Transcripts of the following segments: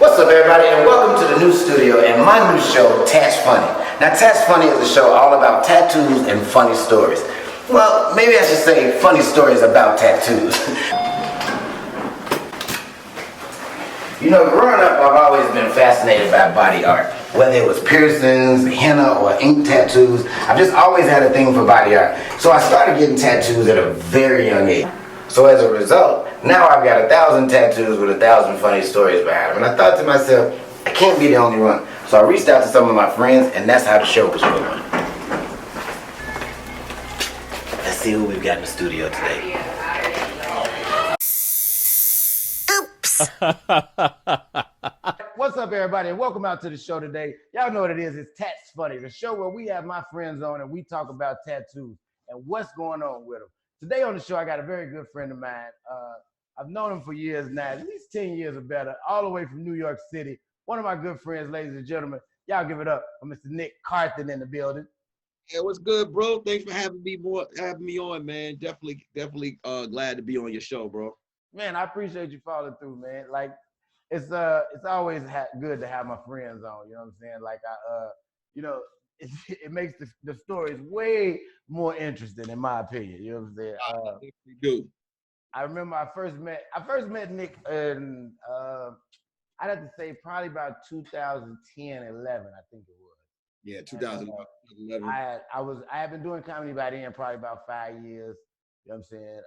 What's up, everybody, and welcome to the new studio and my new show, Tatts Funny. Now, Tatts Funny is a show all about tattoos and funny stories. Well, maybe I should say funny stories about tattoos. You know, growing up, I've always been fascinated by body art. Whether it was piercings, henna, or ink tattoos, I've just always had a thing for body art. So I started getting tattoos at a very young age. So as a result, now I've got 1,000 tattoos with 1,000 funny stories behind them. And I thought to myself, I can't be the only one. So I reached out to some of my friends, and that's how the show was born. Let's see who we've got in the studio today. What's up, everybody, and welcome out to the show today. Y'all know what it is. It's Tatts Funny, the show where we have my friends on and we talk about tattoos and what's going on with them. Today on the show, I got a very good friend of mine. I've known him for years now, at least 10 years or better, all the way from New York City. One of my good friends, ladies and gentlemen. Y'all give it up for Mr. Nick Carthan in the building. Hey, what's good, bro? Thanks for having me on, man. Definitely glad to be on your show, bro. Man, I appreciate you following through, man. Like, it's always good to have my friends on. You know what I'm saying? Like, it makes the stories way more interesting, in my opinion. You know what I'm saying? I think we do. I remember I first met Nick in I'd have to say probably about 2010, 11, I think it was. Yeah, 2011. I had been doing comedy by then, probably about 5 years. You know what I'm saying?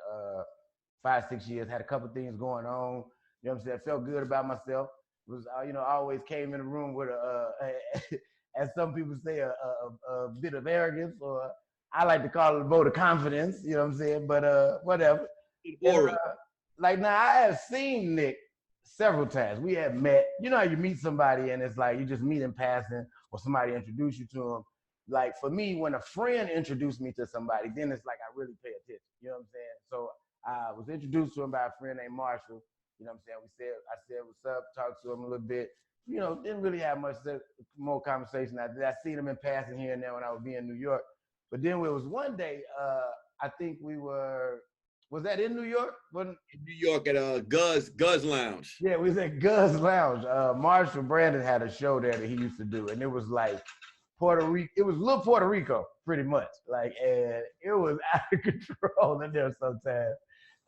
5, 6 years. Had a couple things going on. You know what I'm saying? I felt good about myself. Was I always came in the room with as some people say, a bit of arrogance, or I like to call it a vote of confidence. You know what I'm saying? But whatever. And, like, now I have seen Nick several times. We have met. You know how you meet somebody and it's like you just meet in passing, or somebody introduce you to them. Like, for me, when a friend introduced me to somebody, then it's like I really pay attention. You know what I'm saying? So I was introduced to him by a friend named Marshall. You know what I'm saying? I said what's up, talked to him a little bit. You know, didn't really have much more conversation. I seen him in passing here and there when I would be in New York. But then it was one day, I think was that in New York? In New York at Guz Lounge. Yeah, we was at Guz Lounge. Marshall Brandon had a show there that he used to do, and it was like Puerto Rico. It was little Puerto Rico, pretty much. Like, and it was out of control in there sometimes.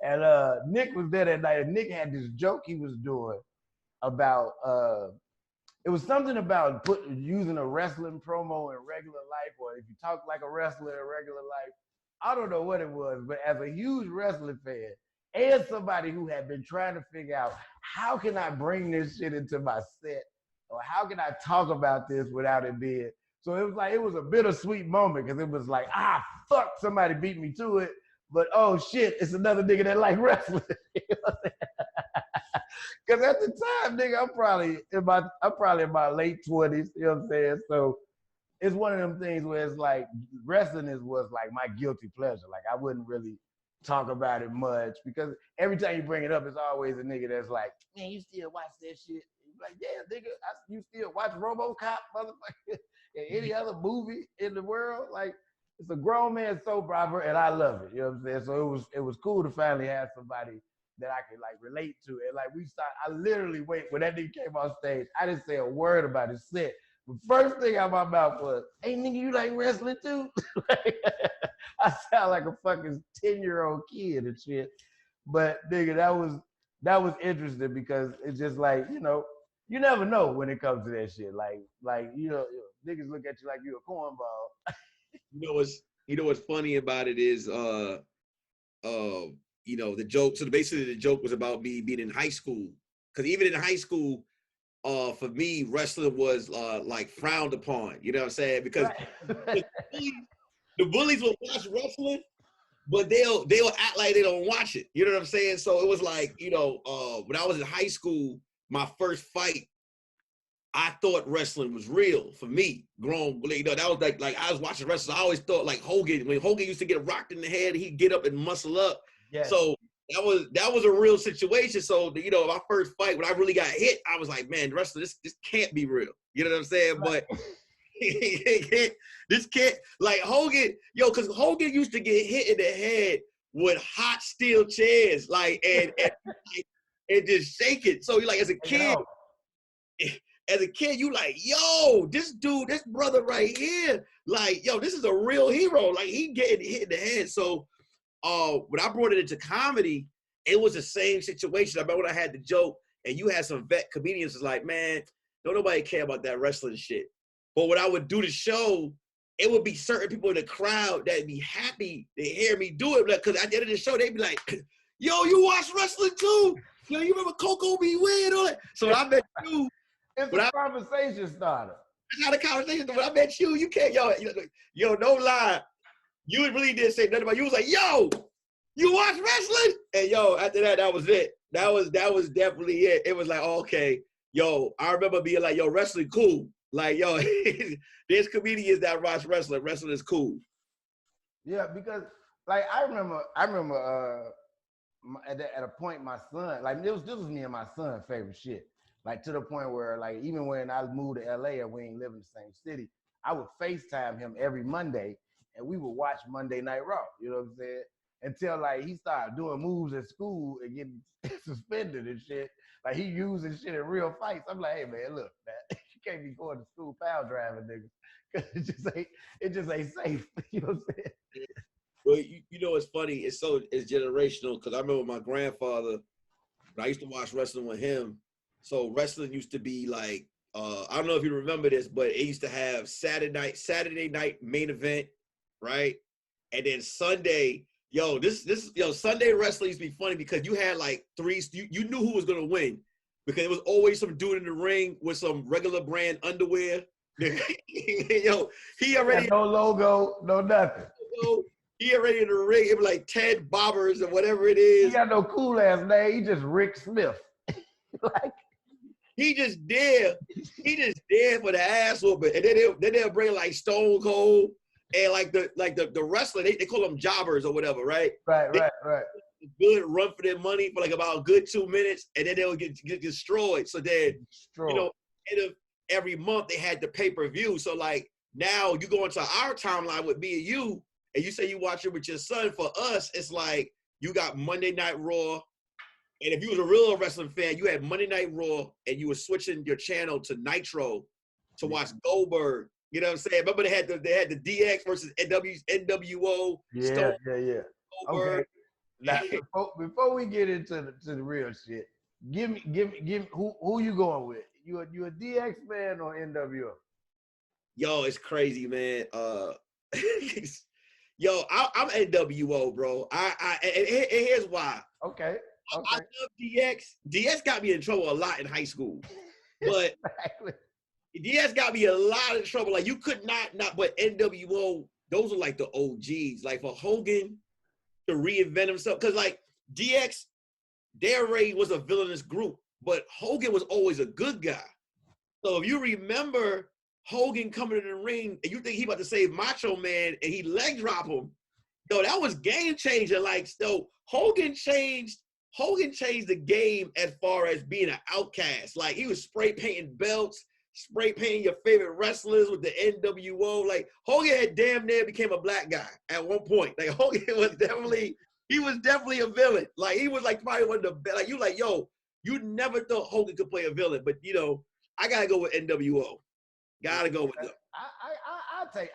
And Nick was there that night, and Nick had this joke he was doing about it was something about using a wrestling promo in regular life, or if you talk like a wrestler in regular life. I don't know what it was, but as a huge wrestling fan and somebody who had been trying to figure out how can I bring this shit into my set, or how can I talk about this without it being. So it was a bittersweet moment, because it was like, fuck, somebody beat me to it, but oh shit, it's another nigga that like wrestling. Because at the time, nigga, I'm probably in my late 20s. You know what I'm saying? So it's one of them things where it's like wrestling was like my guilty pleasure. Like, I wouldn't really talk about it much, because every time you bring it up, it's always a nigga that's like, man, you still watch that shit? You're like, yeah, nigga, you still watch RoboCop, motherfucker, and any other movie in the world? Like, it's a grown man soap opera, and I love it. You know what I'm saying? So it was cool to finally have somebody that I could like relate to. And like, I literally when that nigga came on stage, I didn't say a word about his set. The first thing out of my mouth was, hey, nigga, you like wrestling too? I sound like a fucking 10-year-old kid and shit. But nigga, that was interesting, because it's just like, you never know when it comes to that shit. Like niggas look at you like you a cornball. You know what's funny about it is the joke. So basically the joke was about me being in high school. Because even in high school, for me, wrestling was like frowned upon. You know what I'm saying? Because right. the bullies will watch wrestling, but they'll act like they don't watch it. You know what I'm saying? So it was like, when I was in high school, my first fight, I thought wrestling was real for me. Grown, that was like I was watching wrestling. I always thought like Hogan, when Hogan used to get rocked in the head, he'd get up and muscle up. Yes. So that was a real situation. So my first fight, when I really got hit, I was like, man, wrestling, this can't be real. You know what I'm saying? Right. But this can't, like Hogan, because Hogan used to get hit in the head with hot steel chairs, like and just shake it. So like as a kid, as a kid, you like, yo, this dude, this brother right here, like, yo, this is a real hero. Like, he getting hit in the head. So when I brought it into comedy, it was the same situation. I remember when I had the joke, and you had some vet comedians was like, man, don't nobody care about that wrestling shit. But when I would do the show, it would be certain people in the crowd that'd be happy to hear me do it. Because at the end of the show, they'd be like, yo, you watch wrestling too? Yo, you remember Coco B. Win and all that? So when I met you, it's a conversation starter. It's not a conversation. When I met you, you can't, yo, no lie. You really didn't say nothing about it. You was like, yo, you watch wrestling? And yo, after that, that was it. That was definitely it. It was like, oh, okay, yo, I remember being like, yo, wrestling cool. Like, yo, there's comedians that watch wrestling. Wrestling is cool. Yeah, because like I remember at a point my son, like this was me and my son's favorite shit. Like to the point where like even when I moved to LA and we ain't live in the same city, I would FaceTime him every Monday and we would watch Monday Night Raw. You know what I'm saying? Until like he started doing moves at school and getting suspended and shit. Like he using shit in real fights. I'm like, hey man, look, man, you can't be going to school power driving, niggas. Cause it just ain't safe. You know what I'm saying? Well, you know, it's funny. It's generational. Cause I remember my grandfather, when I used to watch wrestling with him. So wrestling used to be like, I don't know if you remember this, but it used to have Saturday night main event, right? And then Sunday, Sunday wrestling used to be funny because you had like you knew who was gonna win because it was always some dude in the ring with some regular brand underwear. Yo, he already no logo, no nothing. He already in the ring. It was like Ted Bobbers or whatever it is. He got no cool ass name. He just Rick Smith. Like he just there for the ass whooping, and then they'll bring like Stone Cold and like the wrestler. They call them jobbers or whatever, right? Right. Good run for their money for like about a good 2 minutes, and then they'll get destroyed. So then, end of every month they had the pay-per-view. So like now you go into our timeline with me and you say you watch it with your son. For us, it's like you got Monday Night Raw, and if you was a real wrestling fan, you had Monday Night Raw, and you were switching your channel to Nitro to watch Goldberg. You know what I'm saying? Remember they had the DX versus NWO. Yeah. Goldberg. Okay. Now, before we get into the real shit, give me who you going with? You a DX fan or NWO? Yo, it's crazy, man. Yo, I'm NWO, bro. And here's why. Okay. I love DX. DX got me in trouble a lot in high school, but exactly. DX got me a lot of trouble. Like you could not. But NWO, those are like the OGs. Like for Hogan to reinvent himself, because like DX, their raid was a villainous group, but Hogan was always a good guy. So if you remember Hogan coming in the ring and you think he about to save Macho Man and he leg drop him, yo, that was game changer. Like, so Hogan changed the game as far as being an outcast. Like he was spray painting belts, spray painting your favorite wrestlers with the NWO. Like Hogan had damn near became a black guy at one point. Like Hogan was definitely a villain. Like he was like probably one of the like you like, yo, you never thought Hogan could play a villain, but you know, I gotta go with NWO. Gotta go with them.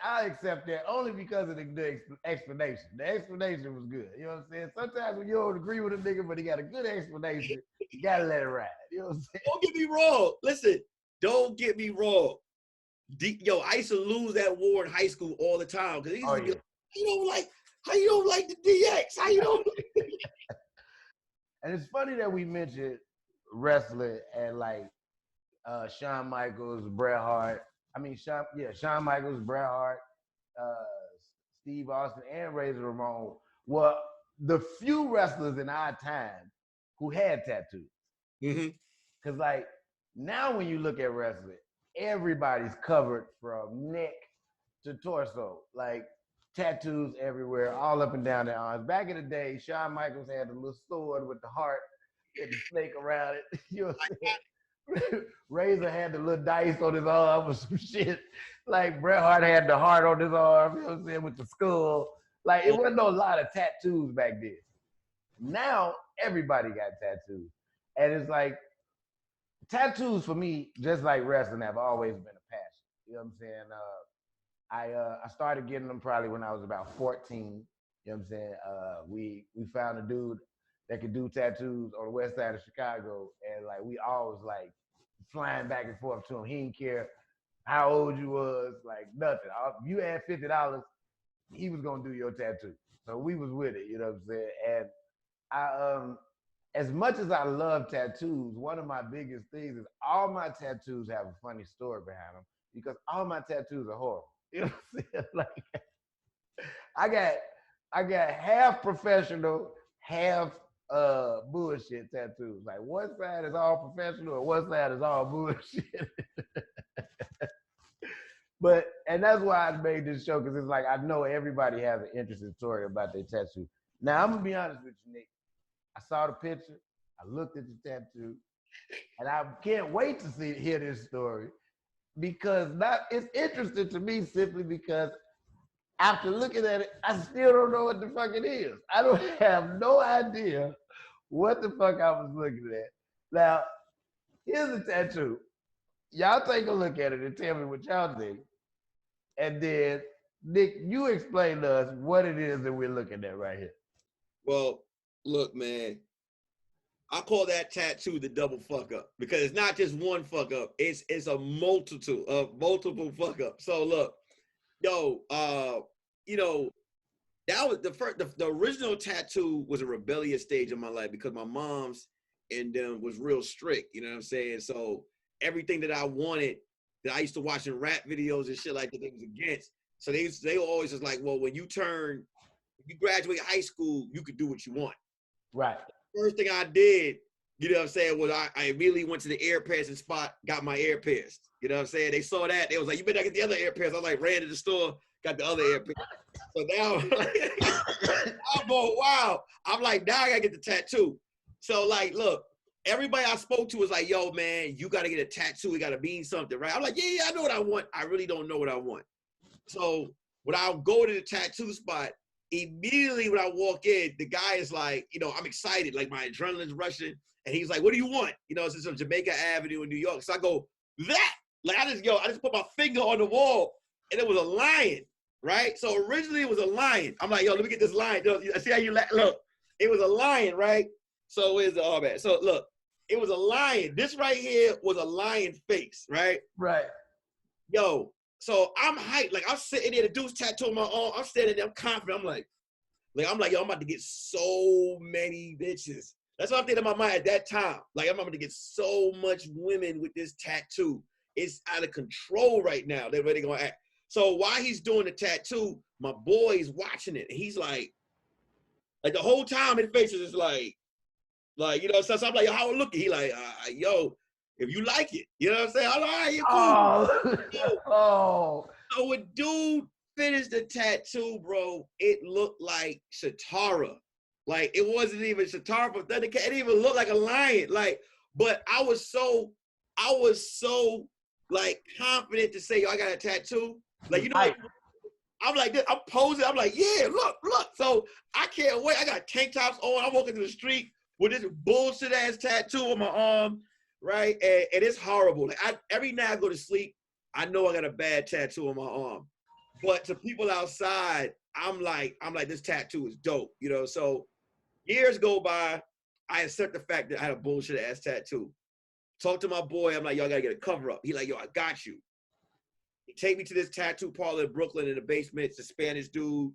I accept that only because of the explanation. The explanation was good. You know what I'm saying? Sometimes when you don't agree with a nigga, but he got a good explanation, you gotta let it ride. You know what I'm saying? Don't get me wrong. Listen, don't get me wrong. Yo, I used to lose that war in high school all the time because he used to be like, how you don't like the DX? How you don't? And it's funny that we mentioned wrestling and like Shawn Michaels, Bret Hart. I mean, Shawn Michaels, Bret Hart, Steve Austin, and Razor Ramon were the few wrestlers in our time who had tattoos. Because like now when you look at wrestling, everybody's covered from neck to torso. Like tattoos everywhere, all up and down their arms. Back in the day, Shawn Michaels had the little sword with the heart and the snake around it. You know what I'm saying? Razor had the little dice on his arm or some shit. Like Bret Hart had the heart on his arm, you know what I'm saying, with the skull. Like it wasn't a lot of tattoos back then. Now everybody got tattoos. And it's like tattoos for me, just like wrestling, have always been a passion. You know what I'm saying? I started getting them probably when I was about 14. You know what I'm saying? We found a dude that could do tattoos on the west side of Chicago, and like we always like flying back and forth to him. He didn't care how old you was, like nothing. If you had $50, he was gonna do your tattoo. So we was with it. You know what I'm saying? And I as much as I love tattoos, one of my biggest things is all my tattoos have a funny story behind them because all my tattoos are horrible. You know what I'm saying? Like I got I got half professional, half bullshit tattoos. Like one side is all professional and one side is all bullshit. But and that's why I made this show because it's like I know everybody has an interesting story about their tattoo. Now I'm gonna be honest with you, Nick. I saw the picture, I looked at the tattoo, and I can't wait to hear this story because it's interesting to me simply because after looking at it, I still don't know what the fuck it is. I don't have no idea what the fuck I was looking at. Now, here's a tattoo. Y'all take a look at it and tell me what y'all think. And then, Nick, you explain to us what it is that we're looking at right here. Well, look, man, I call that tattoo the double fuck up because it's not just one fuck up. It's a multitude of multiple fuck ups. So look, yo, you know, that was the original tattoo was a rebellious stage of my life because my mom's and them was real strict. You know what I'm saying? So everything that I wanted that I used to watch in rap videos and shit like that, they was against. So they were always just like, well, when you graduate high school, you could do what you want. Right. First thing I did, you know what I'm saying, was I immediately went to the ear piercing spot, got my ear pierced. You know what I'm saying? They saw that. They was like, you better get the other ear pierced. I like ran to the store, got the other ear pierced. So now I'm going, wow. I'm like, now I gotta get the tattoo. So like, look, everybody I spoke to was like, yo, man, you gotta get a tattoo. It gotta mean something, right? I'm like, yeah, I know what I want. I really don't know what I want. So when I go to the tattoo spot, immediately when I walk in, the guy is like, you know, I'm excited, like my adrenaline's rushing. And he's like, what do you want? You know, it's on Jamaica Avenue in New York. So I go, that. Like I just put my finger on the wall and it was a lion, right? So originally it was a lion. I'm like, yo, let me get this lion. See how you look, it was a lion, right? So where's all that? So look, it was a lion. This right here was a lion face, right? Right. Yo, so I'm hyped. Like I'm sitting there, the dude's tattoo on my arm. I'm standing there, I'm confident. I'm like, yo, I'm about to get so many bitches. That's what I'm thinking in my mind at that time. Like I'm about to get so much women with this tattoo. It's out of control right now. They're ready to go act. So while he's doing the tattoo, my boy's watching it. And he's like the whole time his face is just like, you know, so I'm like, yo, how it looking? He like, yo, if you like it, you know what I'm saying? I'm like, all right, you're cool. Oh. So when dude finished the tattoo, bro, it looked like Shatara. Like it wasn't even Shatara, but then it didn't even look like a lion. Like, but I was so like confident to say, yo, I got a tattoo. Like, you know what? I'm like this, I'm posing, I'm like, yeah, look. So I can't wait. I got tank tops on. I'm walking through the street with this bullshit ass tattoo on my arm, right? And it's horrible. Like every night I go to sleep, I know I got a bad tattoo on my arm. But to people outside, I'm like, this tattoo is dope, you know? So years go by, I accept the fact that I had a bullshit ass tattoo. Talk to my boy, I'm like, yo, I gotta get a cover up. He like, yo, I got you. He take me to this tattoo parlor in Brooklyn in the basement. It's a Spanish dude.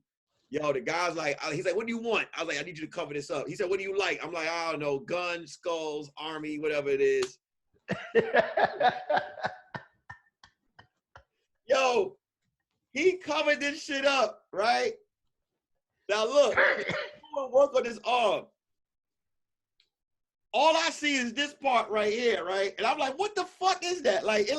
Yo, the guy's like, he's like, what do you want? I was like, I need you to cover this up. He said, what do you like? I'm like, I don't know, guns, skulls, army, whatever it is. Yo, he covered this shit up, right? Now look, work on this arm. All I see is this part right here, right? And I'm like, what the fuck is that? Like, it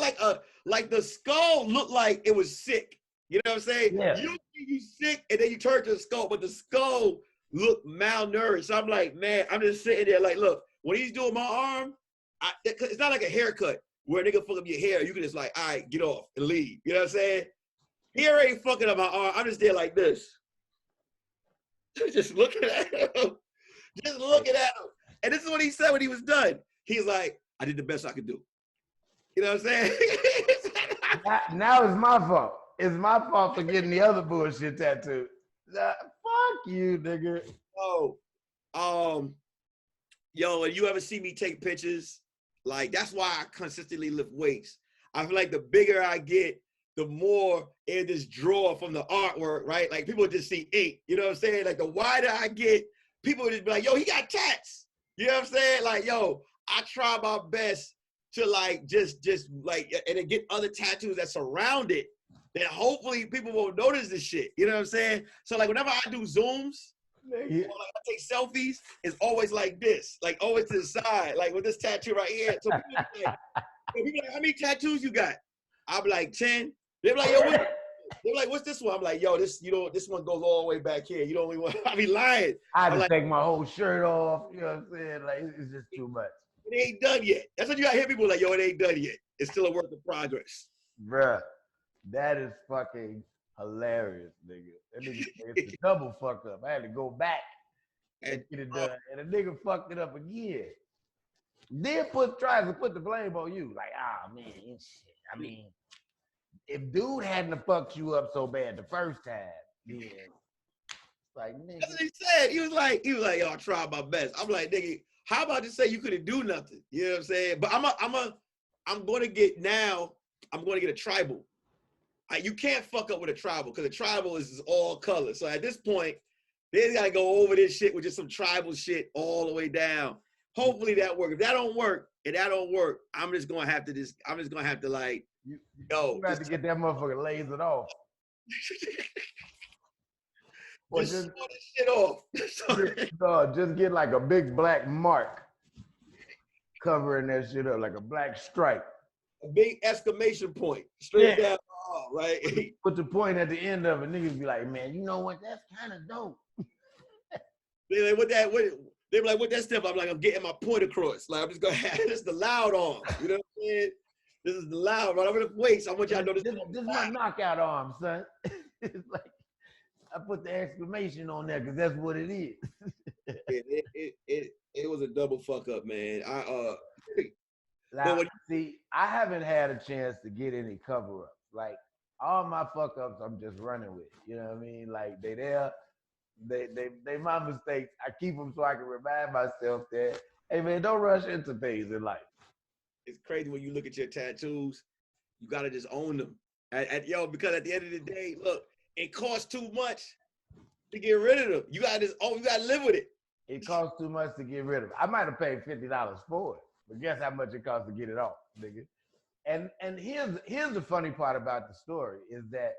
like the skull looked like it was sick. You know what I'm saying? Yeah. You sick, and then you turn to the skull, but the skull looked malnourished. So I'm like, man, I'm just sitting there like, look, when he's doing my arm, it's not like a haircut where a nigga fuck up your hair. You can just like, all right, get off and leave. You know what I'm saying? Here ain't fucking up my arm. I'm just there like this. Just looking at him. Just looking at him. And this is what he said when he was done. He's like, I did the best I could do. You know what I'm saying? Now it's my fault. It's my fault for getting the other bullshit tattoo. Fuck you, nigga. Oh, um, yo, and you ever see me take pictures? Like, that's why I consistently lift weights. I feel like the bigger I get, the more in this drawer from the artwork, right? Like, people just see ink, you know what I'm saying? Like, the wider I get, people just be like, yo, he got tats. You know what I'm saying? Like, yo, I try my best to like, just like, and then get other tattoos that surround it, that hopefully people won't notice this shit. You know what I'm saying? So like, whenever I do Zooms, or like I take selfies, it's always like this, like always to the side, like with this tattoo right here. So people like, how many tattoos you got? I'll be like 10. They're like, yo, they're like, what's this one? I'm like, yo, this one goes all the way back here. You don't even want. I be lying. I had to like, take my whole shirt off. You know what I'm saying? Like it's just too much. It ain't done yet. That's what you got to hear people like, yo, it ain't done yet. It's still a work in progress. Bruh, that is fucking hilarious, nigga. That nigga, it's a double fuck up. I had to go back and get it done. And the nigga fucked it up again. Then tries to put the blame on you. Like, man, shit. I mean, if dude hadn't have fucked you up so bad the first time, then like, nigga. That's what he said. He was like, yo, I tried my best. I'm like, nigga, how about to say you couldn't do nothing? You know what I'm saying? But I'm going to get a tribal. You can't fuck up with a tribal because a tribal is all color. So at this point, they got to go over this shit with just some tribal shit all the way down. Hopefully that works. If that don't work, I'm just gonna have to like, you have to get that motherfucker lasered off. Or just saw this shit off. Just get like a big black mark covering that shit up, like a black stripe. A big exclamation point straight down the hall, right? Put the point at the end of it. Niggas be like, man, you know what? That's kind of dope. They like, they be like, what that step? I'm like, I'm getting my point across. Like, I'm just gonna have this the loud arm. You know what I'm saying? This is the loud right over the waist. I want y'all to know this. This is my knockout arm, son. It's like I put the exclamation on there because that's what it is. It was a double fuck up, man. See, I haven't had a chance to get any cover ups. Like all my fuck ups, I'm just running with. You know what I mean? Like they there. They my mistakes. I keep them so I can remind myself that, hey man, don't rush into things in life. It's crazy when you look at your tattoos, you gotta just own them. Because at the end of the day, look, it costs too much to get rid of them. You gotta live with it. It costs too much to get rid of it. I might have paid $50 for it, but guess how much it costs to get it off, nigga? And here's the funny part about the story is that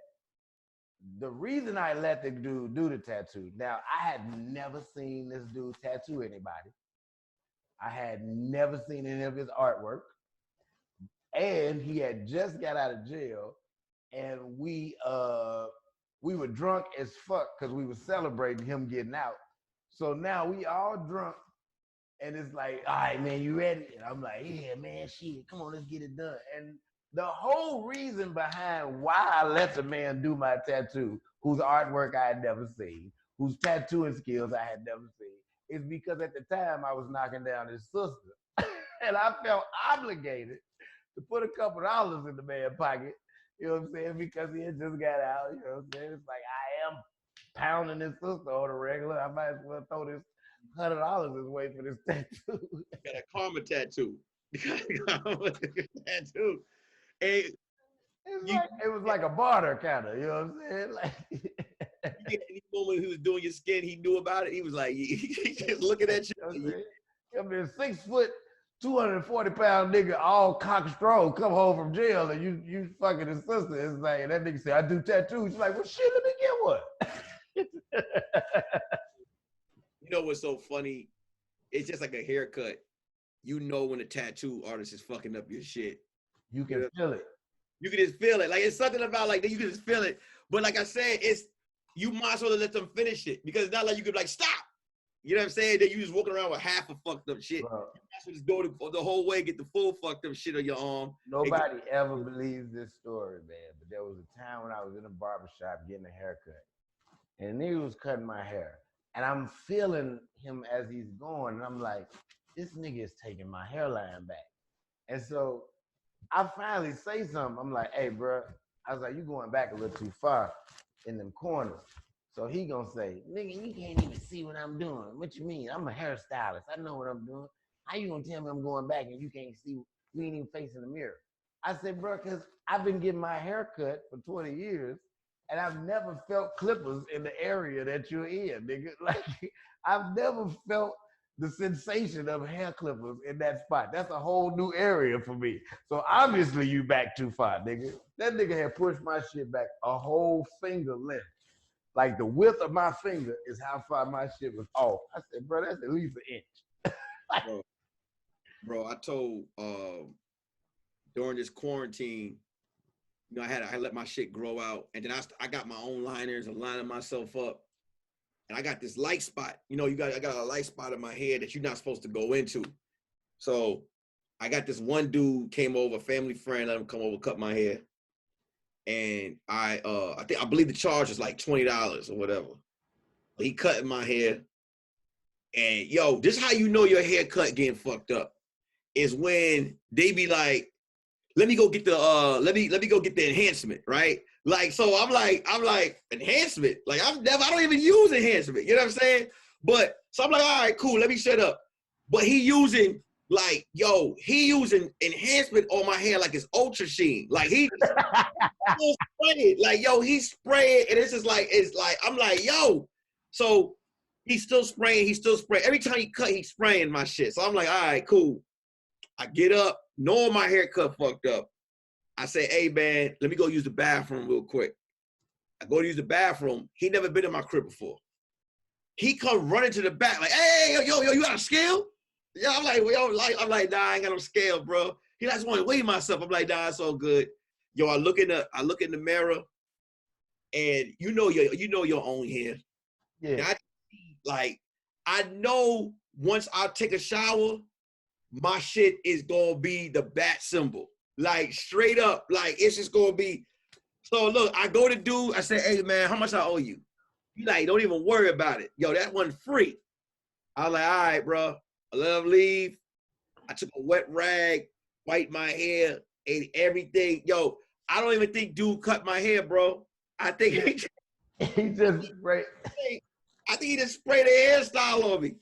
the reason I let the dude do the tattoo, now I had never seen this dude tattoo anybody. I had never seen any of his artwork. And he had just got out of jail. And we were drunk as fuck because we were celebrating him getting out. So now we all drunk. And it's like, all right, man, you ready? And I'm like, yeah, man, shit, come on, let's get it done. And the whole reason behind why I let the man do my tattoo, whose artwork I had never seen, whose tattooing skills I had never seen, is because at the time I was knocking down his sister. And I felt obligated to put a couple dollars in the man's pocket, you know what I'm saying? Because he had just got out, you know what I'm saying? It's like I am pounding his sister on a regular. I might as well throw this $100 his way for this tattoo. Got a karma tattoo. Tattoo. It was like a barter kind of, you know what I'm saying? Like any moment he was doing your skin, he knew about it. He was like, he just looking at you. I mean, 6 foot, 240-pound nigga, all cock strong, come home from jail, and you fucking his sister. It's like, and that nigga say, I do tattoos. She's like, well, shit, let me get one. You know what's so funny? It's just like a haircut. You know when a tattoo artist is fucking up your shit. You can feel it. You can just feel it. Like it's something about like that you can just feel it. But like I said, you might as well let them finish it because it's not like you could like stop. You know what I'm saying? That you just walking around with half a fucked up shit. Bro. You might as well just go the whole way, get the full fucked up shit on your arm. Nobody ever believes this story, man. But there was a time when I was in a barbershop getting a haircut. And he was cutting my hair. And I'm feeling him as he's going. And I'm like, this nigga is taking my hairline back. And so I finally say something. I'm like, hey, bro. I was like, you going back a little too far in them corners. So he gonna say, nigga, you can't even see what I'm doing. What you mean? I'm a hairstylist. I know what I'm doing. How you gonna tell me I'm going back and you can't see? You ain't even facing the mirror. I said, bro, because I've been getting my hair cut for 20 years and I've never felt clippers in the area that you're in, nigga. Like, I've never felt the sensation of hair clippers in that spot. That's a whole new area for me. So obviously you back too far, nigga. That nigga had pushed my shit back a whole finger length. Like the width of my finger is how far my shit was off. I said, bro, that's at least an inch. Bro, I told during this quarantine, you know, I let my shit grow out, and then I got my own liners and lining myself up, and I got this light spot. You know, I got a light spot in my head that you're not supposed to go into. So I got this one dude came over, family friend, let him come over, cut my hair, and I believe the charge is like $20 or whatever. He cutting my hair, and yo, this is how you know your haircut getting fucked up is when they be like, let me go get the let me go get the enhancement, right? Like, so I'm like enhancement. Like I don't even use enhancement. You know what I'm saying? But so I'm like, all right, cool, let me shut up. But he using enhancement on my hair like it's Ultra Sheen. Like he sprayed. Like, yo, he sprayed, and it's like I'm like, yo. So he's still spraying. Every time he cut, he's spraying my shit. So I'm like, all right, cool. I get up, knowing my haircut fucked up. I say, hey, man, let me go use the bathroom real quick. I go to use the bathroom. He never been in my crib before. He come running to the back like, hey, yo, you got a scale? Yeah, I'm like, nah, I ain't got no scale, bro. He like, I just want to weigh myself. I'm like, nah, it's all good. Yo, I look in the mirror, and you know your own hair. Yeah. I know once I take a shower, my shit is gonna be the bat symbol. Like straight up, like it's just gonna be. So look, I go to dude, I say, hey man, how much I owe you? You like, don't even worry about it. Yo, that wasn't free. I was like, all right, bro. I let him leave. I took a wet rag, wiped my hair, ate everything. Yo, I don't even think dude cut my hair, bro. I think he just sprayed. I think he just sprayed a hairstyle on me.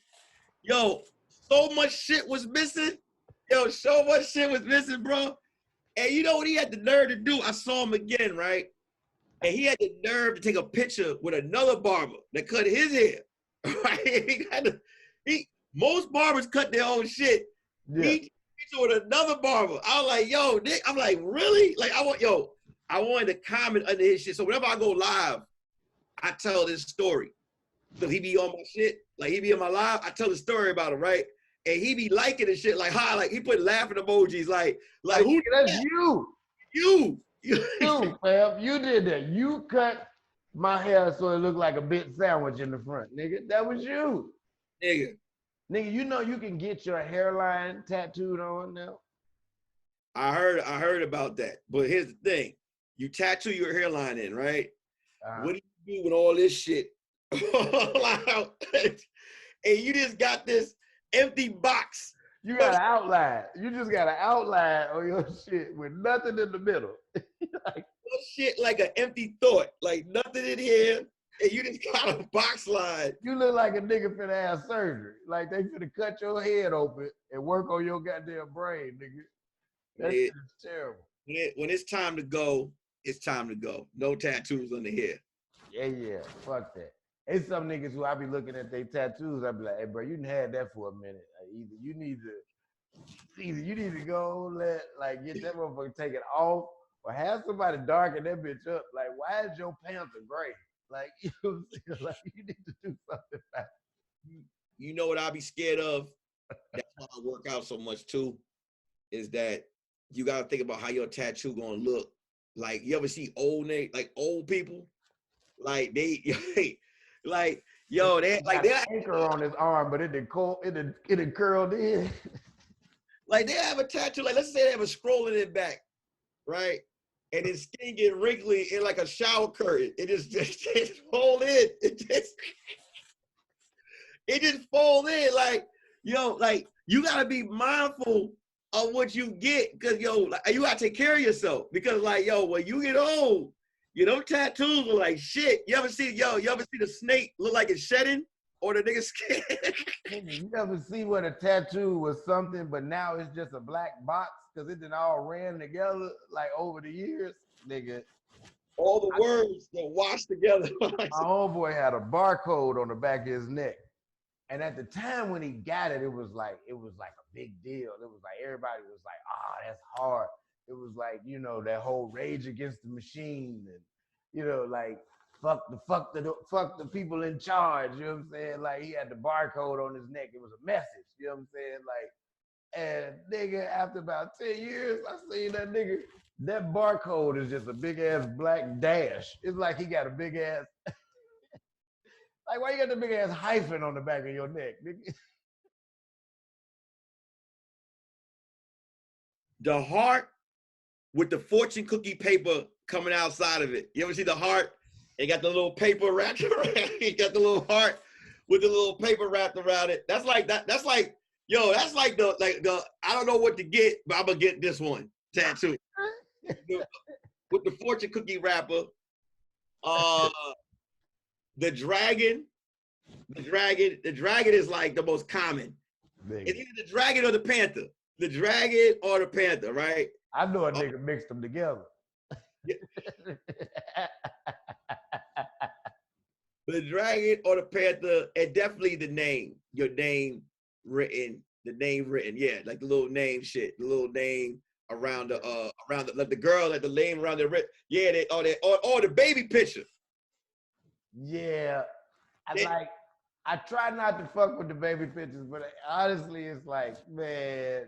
Yo, so much shit was missing. Bro. And you know what he had the nerve to do? I saw him again, right? And he had the nerve to take a picture with another barber that cut his hair. Right? Most barbers cut their own shit. Yeah. He took a picture with another barber. I was like, yo, Nick, I'm like, really? Like, I wanted to comment under his shit. So whenever I go live, I tell this story. So he be on my shit, like he be on my live, I tell the story about him, right? And he be liking and shit, like hi, like he put laughing emojis, like who? That's you. You, fam. You did that. You cut my hair so it looked like a bit sandwich in the front, nigga. That was you. Nigga, you know you can get your hairline tattooed on now. I heard about that, but here's the thing: you tattoo your hairline in, right? What do you do with all this shit? And you just got this empty box. You got an outline. You just got an outline on your shit with nothing in the middle. Like, shit like an empty thought, like nothing in here, and you just got a box line. You look like a nigga finna have surgery. Like they finna cut your head open and work on your goddamn brain, nigga. That shit is terrible. When it's time to go, it's time to go. No tattoos on the hair. Yeah. Fuck that. It's some niggas who I be looking at their tattoos. I be like, hey, bro, you done had that for a minute. Either you need to go get that motherfucker taken off, or have somebody darken that bitch up. Like, why is your pants gray? Like, you know what I'm saying? Like, you need to do something about it. You know what I be scared of? That's why I work out so much too. Is that you gotta think about how your tattoo gonna look. Like, you ever see old people? Like they like, yo, they anchor on his arm, but it didn't curled in. Like they have a tattoo, like let's say they have a scroll in their back, right? And his skin get wrinkly in like a shower curtain. It just fold in. It just fold in. Like, yo, like you gotta be mindful of what you get, because yo, like, you gotta take care of yourself. Because like yo, when you get old, you know, tattoos are like shit. You ever see the snake look like it's shedding or the nigga skin? Nigga, you ever see what a tattoo was something, but now it's just a black box because it done all ran together like over the years, nigga. All the words that washed together. My homeboy had a barcode on the back of his neck. And at the time when he got it, it was like a big deal. It was like everybody was like, that's hard. It was like, you know, that whole Rage Against the Machine and, you know, like fuck the people in charge. You know what I'm saying? Like he had the barcode on his neck. It was a message. You know what I'm saying? Like, and nigga, after about 10 years, I seen that nigga. That barcode is just a big ass black dash. It's like he got a big ass. Like, why you got the big ass hyphen on the back of your neck? The heart with the fortune cookie paper coming outside of it. You ever see the heart? It got the little paper wrapped around it. It got the little heart with the little paper wrapped around it. That's like that. That's like, yo, that's like the I don't know what to get, but I'm gonna get this one tattoo. With the fortune cookie wrapper. The dragon is like the most common. Nigga. It's either the dragon or the panther. The dragon or the panther, right? I know a nigga mixed them together. Yeah. The dragon or the panther, and definitely the name, your name written, yeah, like the little name shit, the little name around the like the girl, like the name around the wrist, yeah, or the baby picture. Yeah, I try not to fuck with the baby pictures, but honestly, it's like, man,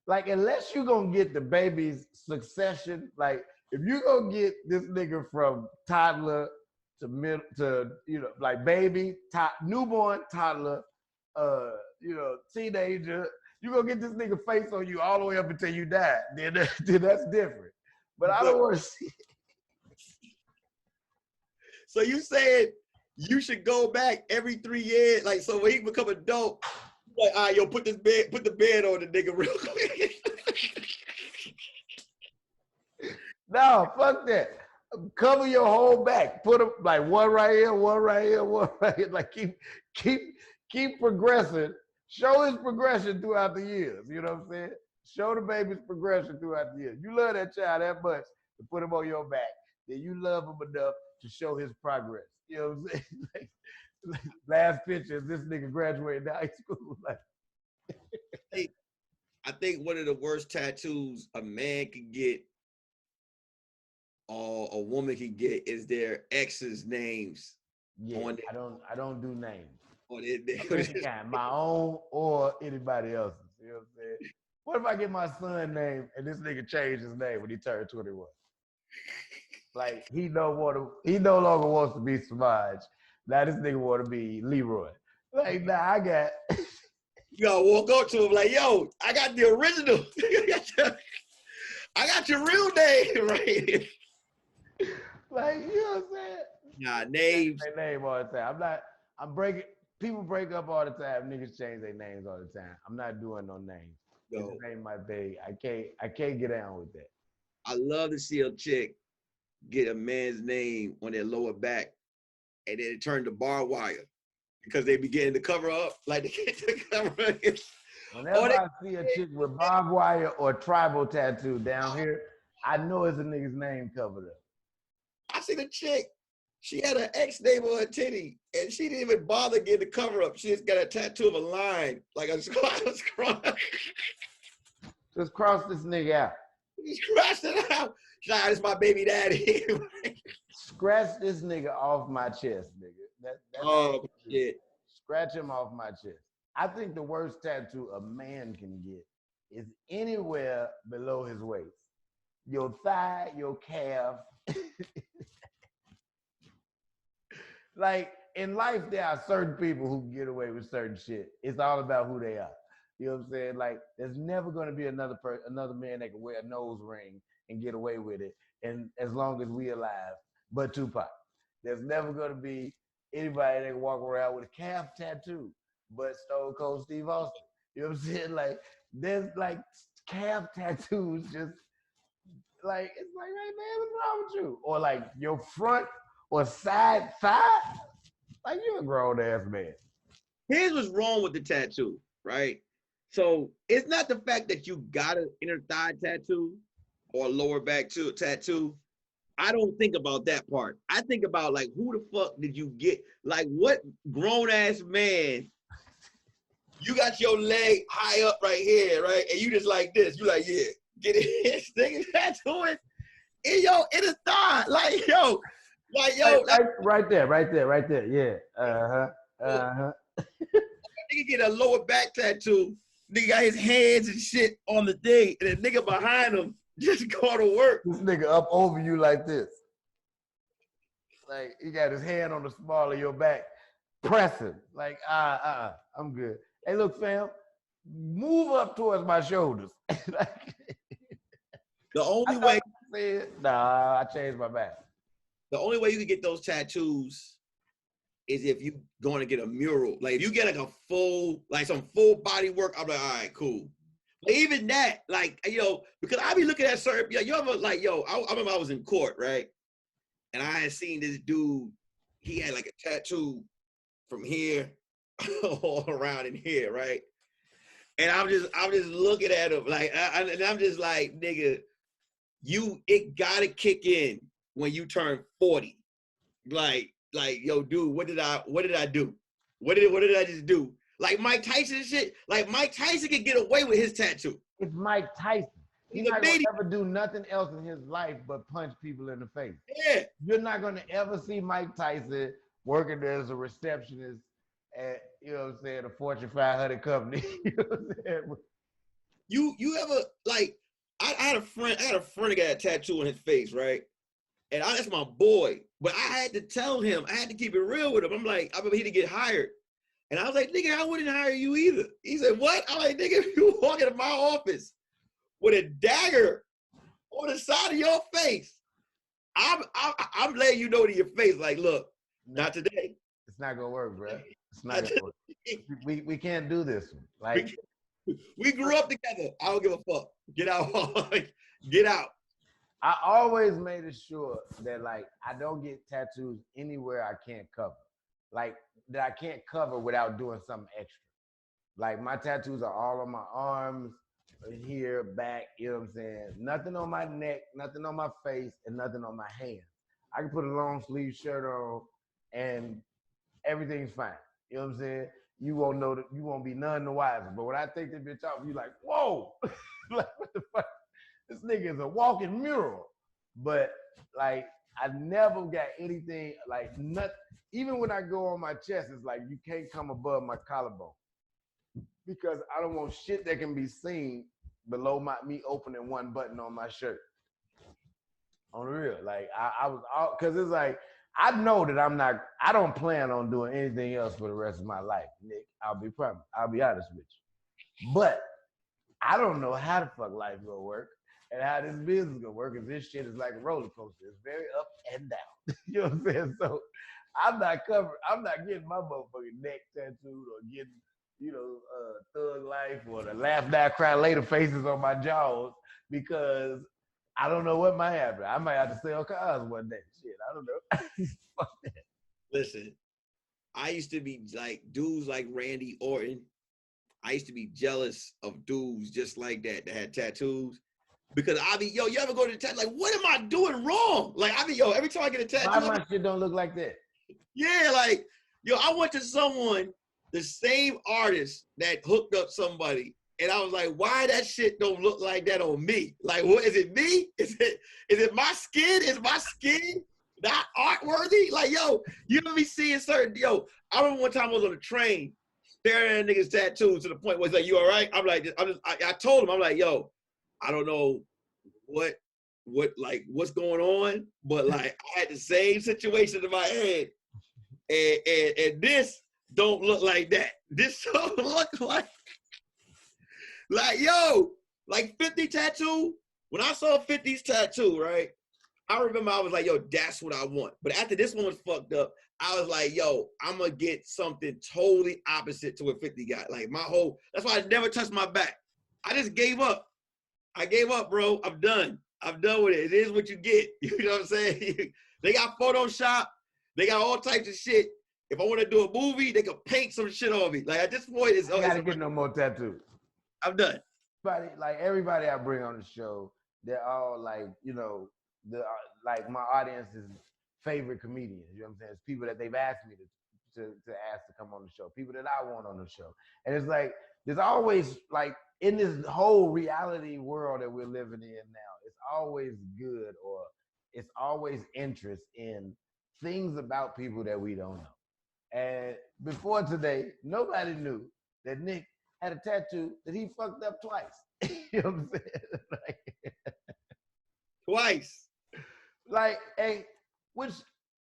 like unless you gonna get the baby's succession, like if you gonna get this nigga from toddler to mid to you know like baby, newborn, toddler, you know teenager, you gonna get this nigga face on you all the way up until you die. Then that's different. But I don't want to see. So you said you should go back every 3 years, like so when he become adult, like, all right, yo, put the bed on the nigga real quick. No, fuck that. Cover your whole back. Put them like one right here, one right here, one right here. Like keep progressing. Show his progression throughout the years. You know what I'm saying? Show the baby's progression throughout the years. You love that child that much to put him on your back. Then you love him enough to show his progress. You know what I'm saying? Like, last picture is this nigga graduated high school. Like, I think one of the worst tattoos a man could get or a woman could get is their ex's names. Yeah, I don't do names. On it, my own or anybody else's. You know what I'm saying? What if I get my son name and this nigga changed his name when he turned 21? Like he no longer wants to be Samaj. Now this nigga want to be Leroy. Like nah, I got. You gotta walk up to him like, yo, I got the original. I got your real name right here. Like, you know what I'm saying? Nah, names. Their name all the time. People break up all the time. Niggas change their names all the time. I'm not doing no names. No. It just ain't my thing. I can't get down with that. I love to see a chick get a man's name on their lower back and then it turn to barbed wire because they be getting to cover up like they get to cover up. Whenever I see a chick with barbed wire or tribal tattoo down here, I know it's a nigga's name covered up. I see the chick. She had an X name on her titty, and she didn't even bother getting the cover up. She just got a tattoo of a line, like a cross. Just cross this nigga out. Just cross it out. She's like, it's my baby daddy. Scratch this nigga off my chest, nigga. Oh, shit. Scratch him off my chest. I think the worst tattoo a man can get is anywhere below his waist. Your thigh, your calf. Like, in life, there are certain people who can get away with certain shit. It's all about who they are. You know what I'm saying? Like, there's never going to be another man that can wear a nose ring and get away with it, and as long as we alive, but Tupac. There's never going to be anybody that can walk around with a calf tattoo, but Stone Cold Steve Austin. You know what I'm saying? Like, There's like calf tattoos, just like it's like, hey man, what's wrong with you? Or like your front or side. Like you a grown ass man. Here's what's wrong with the tattoo, right? So it's not the fact that you got an inner thigh tattoo or a lower back tattoo. I don't think about that part. I think about like, who the fuck did you get? Like, what grown ass man? You got your leg high up right here, right? And you just like this. You like, yeah, get it. Nigga tattooing in your inner thigh. Like, yo. Right there. Yeah. Nigga get a lower back tattoo. Nigga got his hands and shit on the thing, and the nigga behind him just go to work. This nigga up over you like this. Like he got his hand on the small of your back, pressing. Like, I'm good. Hey, look, fam, move up towards my shoulders. Like, the only way. Nah, I changed my back. The only way you can get those tattoos is if you going to get a mural. Like if you get like a full, like some full body work, I'm like, all right, cool. But even that, like, because I be looking at certain, you ever like, I remember I was in court, right? And I had seen this dude, he had like a tattoo from here all around in here, right? And I'm just looking at him like, and I'm just like, nigga, it gotta kick in when you turn 40. Like, yo, dude, what did I do? What did I just do? Like Mike Tyson shit. Like Mike Tyson could get away with his tattoo. It's Mike Tyson. He's not gonna ever do nothing else in his life but punch people in the face. Yeah. You're not gonna ever see Mike Tyson working as a receptionist at, a Fortune 500 company. You know what I'm saying? You ever, like, I had a friend that got a tattoo on his face, right? And that's my boy. But I had to tell him, I had to keep it real with him. I'm like, I remember he to get hired. And I was like, nigga, I wouldn't hire you either. He said, what? I'm like, nigga, if you walk into my office with a dagger on the side of your face, I'm letting you know to your face, like, look, not today. It's not gonna work, bro. It's not gonna work. We can't do this one. Like, we grew up together. I don't give a fuck. Get out. Get out. I always made it sure that, like, I don't get tattoos anywhere I can't cover. Like, that I can't cover without doing something extra. Like, my tattoos are all on my arms, here, back, you know what I'm saying? Nothing on my neck, nothing on my face, and nothing on my hands. I can put a long sleeve shirt on and everything's fine. You know what I'm saying? You won't know that, you won't be none the wiser. But when I take this bitch off, you like, whoa! Like, what the fuck? This nigga is a walking mural. But like, I never got anything, like, nothing. Even when I go on my chest, it's like, you can't come above my collarbone. Because I don't want shit that can be seen below me opening one button on my shirt. On the real. Like, I was all, because it's like, I know that I don't plan on doing anything else for the rest of my life, Nick. I'll be honest with you. But I don't know how the fuck life gonna work and how this business gonna work, because this shit is like a roller coaster. It's very up and down. You know what I'm saying? So I'm not getting my motherfucking neck tattooed or getting, Thug Life or the laugh, die, cry later faces on my jaws, because I don't know what might happen. I might have to sell cars one day. Shit, I don't know. Fuck that. Listen, I used to be like dudes like Randy Orton. I used to be jealous of dudes just like that had tattoos. Because I be, you ever go to the tattoo? Like, what am I doing wrong? Like, I be, every time I get a tattoo. Why my shit don't look like that? Yeah, like, I went to someone, the same artist that hooked up somebody, and I was like, why that shit don't look like that on me? Like, what is it, me? Is it my skin? Is my skin not art worthy? Like, you ever be seeing certain, I remember one time I was on a train staring at niggas' tattoos to the point where he's like, you all right? I'm like, I told him, I'm like, I don't know what's going on, but like, I had the same situation in my head, and this don't look like that. This don't look like 50 tattoo. When I saw 50's tattoo, right, I remember I was like, that's what I want. But after this one was fucked up, I was like, I'm gonna get something totally opposite to what 50 got. Like, that's why I never touched my back. I just gave up. I gave up, bro. I'm done. I'm done with it. It is what you get. You know what I'm saying? They got Photoshop. They got all types of shit. If I want to do a movie, they can paint some shit on me. Like at this point, it's. I gotta get no more tattoos. I'm done. Everybody I bring on the show, they're all like, you know, like my audience's favorite comedians. You know what I'm saying? It's people that they've asked me to ask to come on the show. People that I want on the show. And it's like there's always like in this whole reality world that we're living in now, it's always good or it's always interest in things about people that we don't know. And before today, nobody knew that Nick had a tattoo that he fucked up twice. You know what I'm saying? Twice.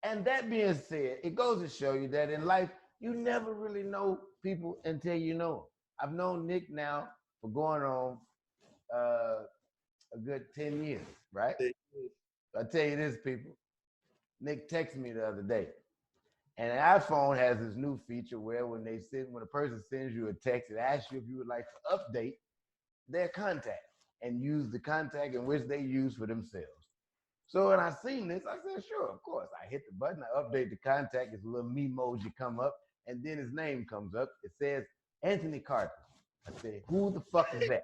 And that being said, it goes to show you that in life, you never really know people until you know them. I've known Nick now for going on a good 10 years, right? I tell you this, people. Nick texted me the other day. And an iPhone has this new feature where when a person sends you a text, it asks you if you would like to update their contact and use the contact in which they use for themselves. So when I seen this, I said, sure, of course. I hit the button, I update the contact, this little memoji come up, and then his name comes up. It says Anthony Carthan. I said, who the fuck is that?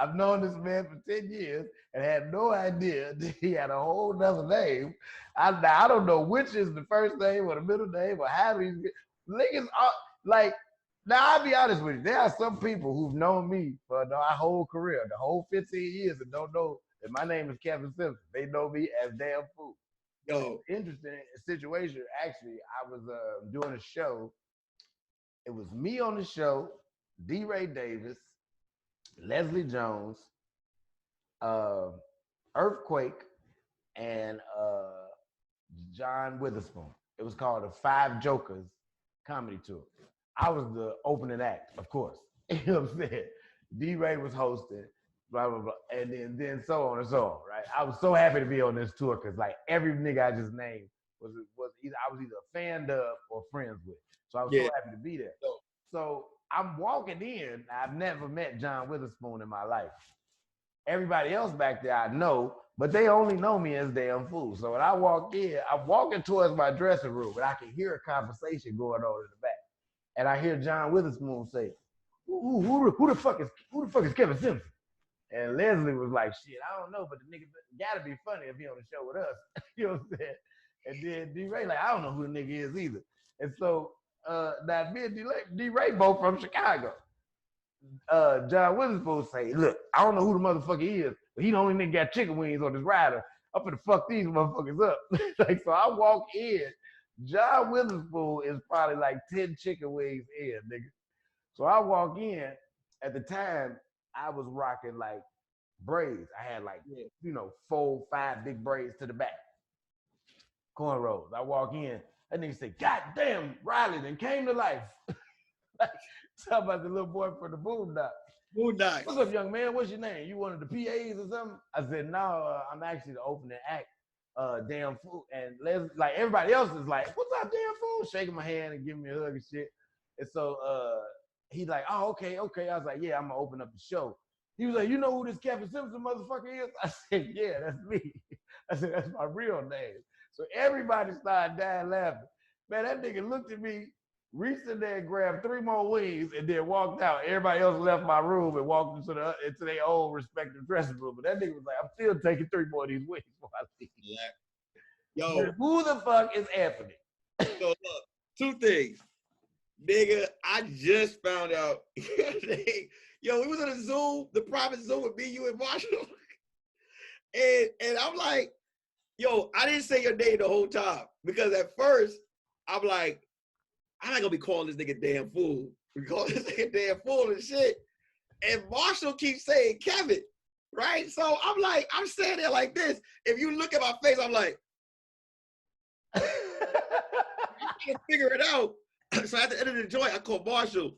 I've known this man for 10 years and had no idea that he had a whole nother name. I don't know which is the first name or the middle name or how these niggas are like. Now I'll be honest with you. There are some people who've known me for my whole career, the whole 15 years, and don't know that my name is Kevin Simpson. They know me as Damn Fool. Yo, interesting situation. Actually, I was doing a show. It was me on the show, D. Ray Davis, Leslie Jones, Earthquake, and John Witherspoon. It was called the Five Jokers Comedy Tour. I was the opening act, of course. You know what I'm saying? D. Ray was hosting, blah, blah, blah. And then so on and so on, right? I was so happy to be on this tour because like every nigga I just named was either I was either a fan of or friends with. So I was so happy to be there. So I'm walking in. I've never met John Witherspoon in my life. Everybody else back there I know, but they only know me as Damn Fool. So when I walk in, I'm walking towards my dressing room, and I can hear a conversation going on in the back. And I hear John Witherspoon say, who the fuck is Kevin Simpson? And Leslie was like, shit, I don't know, but the nigga gotta be funny if he on the show with us. You know what I'm saying? And then D. Ray, like, I don't know who the nigga is either. And so now me and D. Ray both from Chicago. John Witherspoon say, look, I don't know who the motherfucker is, but he the only nigga got chicken wings on his rider. I'm finna fuck these motherfuckers up. Like, so I walk in. John Witherspoon is probably like 10 chicken wings in, nigga. So I walk in. At the time, I was rocking like braids. I had like, 4, 5 big braids to the back. Cornrows. I walk in. That nigga say, God damn, Riley then came to life. Talk about the little boy from the Boondocks. Boondocks. What's up, young man? What's your name? You one of the PAs or something? I said, no, I'm actually the opening act. Damn Fool. And like everybody else is like, what's up, Damn Fool? Shaking my hand and giving me a hug and shit. And so he's like, oh, okay. I was like, yeah, I'm gonna open up the show. He was like, you know who this Kevin Simpson motherfucker is? I said, yeah, that's me. I said, that's my real name. So everybody started dying laughing. Man, that nigga looked at me, reached in there and grabbed 3 more wings and then walked out. Everybody else left my room and walked into their own respective dressing room. But that nigga was like, I'm still taking 3 more of these wings before I leave. Yeah. Yo. But who the fuck is Anthony? So look, 2 things. Nigga, I just found out. Yo, we was on a Zoom, the private Zoom with me, you, and Marshall. And I'm like, yo, I didn't say your name the whole time. Because at first, I'm like, I'm not gonna be calling this nigga Damn Fool. We call this nigga Damn Fool and shit. And Marshall keeps saying Kevin, right? So I'm like, I'm standing there like this. If you look at my face, I'm like, I'm trying to figure it out. So at the end of the joint, I called Marshall.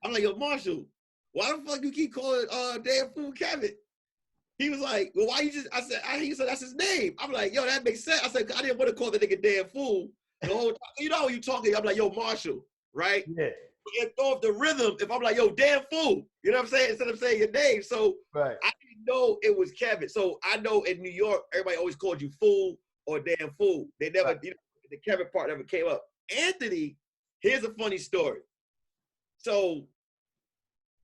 I'm like, yo, Marshall, why the fuck you keep calling Damn Fool Kevin? He was like, well, why you just, he said, that's his name. I'm like, yo, that makes sense. I said, I didn't want to call the nigga Damn Fool the whole time. You know how you talking, I'm like, yo, Marshall, right? Yeah. it throw off the rhythm if I'm like, yo, damn fool. You know what I'm saying? Instead of saying your name. So Right. I didn't know it was Kevin. So I know in New York, everybody always called you fool or damn fool. They never, Right. you know, the Kevin part never came up. Anthony, here's a funny story. So